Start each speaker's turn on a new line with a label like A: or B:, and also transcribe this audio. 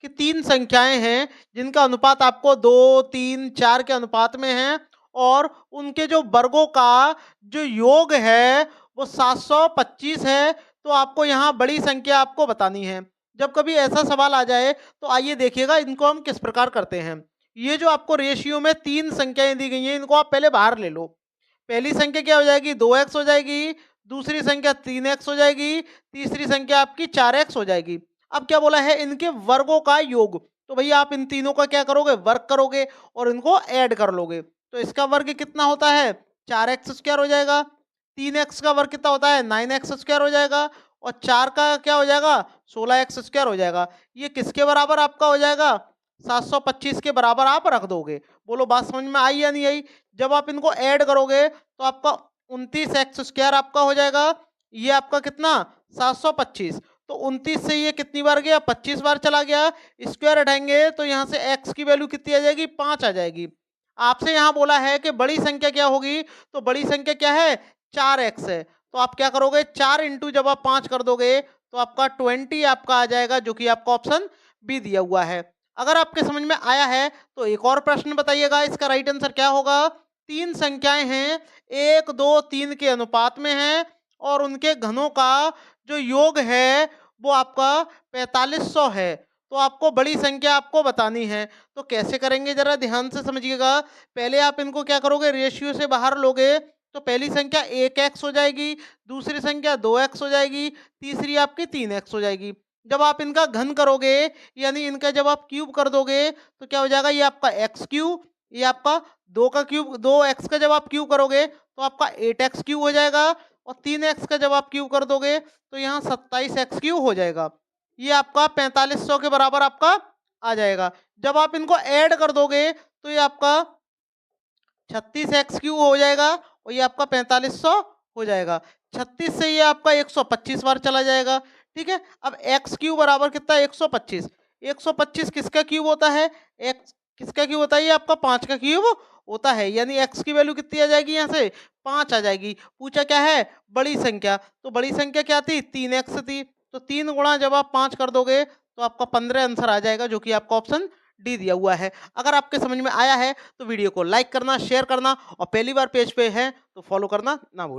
A: कि 3 संख्याएँ हैं जिनका अनुपात आपको 2, 3, 4 के अनुपात में है और उनके जो वर्गों का जो योग है वो 725 है, तो आपको यहाँ बड़ी संख्या आपको बतानी है। जब कभी ऐसा सवाल आ जाए तो आइए देखिएगा इनको हम किस प्रकार करते हैं। ये जो आपको रेशियो में 3 संख्याएँ दी गई हैं, इनको आप पहले बाहर ले लो। पहली संख्या क्या हो जाएगी 2x हो जाएगी, दूसरी संख्या 3x हो जाएगी, तीसरी संख्या आपकी 4x हो जाएगी। अब क्या बोला है इनके वर्गों का योग, तो भैया आप इन तीनों का क्या करोगे वर्ग करोगे और इनको ऐड कर लोगे। तो इसका वर्ग कितना होता है 4x स्क्वायर हो जाएगा, 3x का वर्ग कितना होता है 9x स्क्वायर हो जाएगा और 4 का क्या हो जाएगा 16x स्क्वायर हो जाएगा। ये किसके बराबर आपका हो जाएगा 725 के बराबर आप रख दोगे। बोलो बात समझ में आई या नहीं आई? जब आप इनको ऐड करोगे तो आपका 29x स्क्वायर आपका हो जाएगा, ये आपका कितना 725। तो 29 से ये कितनी बार गया 25 बार चला गया, स्क्वायर हटाएंगे तो यहाँ से x की वैल्यू कितनी आ जाएगी 5 आ जाएगी। आपसे यहाँ बोला है कि बड़ी संख्या क्या होगी, तो बड़ी संख्या क्या है 4x है, तो आप क्या करोगे 4 इंटू जब आप 5 कर दोगे तो आपका 20 आपका आ जाएगा, जो कि आपका ऑप्शन बी दिया हुआ है। अगर आपके समझ में आया है तो एक और प्रश्न बताइएगा, इसका राइट आंसर क्या होगा। 3 संख्याएं हैं 1, 2, 3 के अनुपात में हैं और उनके घनों का जो योग है वो आपका 4500 है, तो आपको बड़ी संख्या आपको बतानी है। तो कैसे करेंगे जरा ध्यान से समझिएगा। पहले आप इनको क्या करोगे रेशियो से बाहर लोगे, तो पहली संख्या 1x हो जाएगी, दूसरी संख्या 2x हो जाएगी, तीसरी आपकी 3x हो जाएगी। जब आप इनका घन करोगे यानी इनका जब आप क्यूब कर दोगे तो क्या हो जाएगा, ये आपका एक्स क्यूब, ये आपका 2 का क्यूब, 2x का जब आप क्यूब करोगे तो आपका 8x क्यूब हो जाएगा और 3x का जब आप क्यूब कर दोगे तो यहाँ 27x क्यूब हो जाएगा। ये आपका 4500 के बराबर आपका आ जाएगा। जब आप इनको ऐड कर दोगे तो ये आपका 36x क्यूब हो जाएगा और ये आपका 4500 हो जाएगा। 36 से ये आपका 125 बार चला जाएगा। ठीक है, अब x क्यूब बराबर कितना 125। 125 किसका क्यूब होता है, x किसका क्यूब होता है, ये आपका 5 का क्यूब होता है, यानी x की वैल्यू कितनी आ जाएगी यहाँ से 5 आ जाएगी। पूछा क्या है बड़ी संख्या, तो बड़ी संख्या क्या थी 3x थी, तो 3 गुणा जब आप 5 कर दोगे तो आपका 15 आंसर आ जाएगा, जो कि आपका ऑप्शन डी दिया हुआ है। अगर आपके समझ में आया है तो वीडियो को लाइक करना, शेयर करना और पहली बार पेज पे है तो फॉलो करना ना भूलें।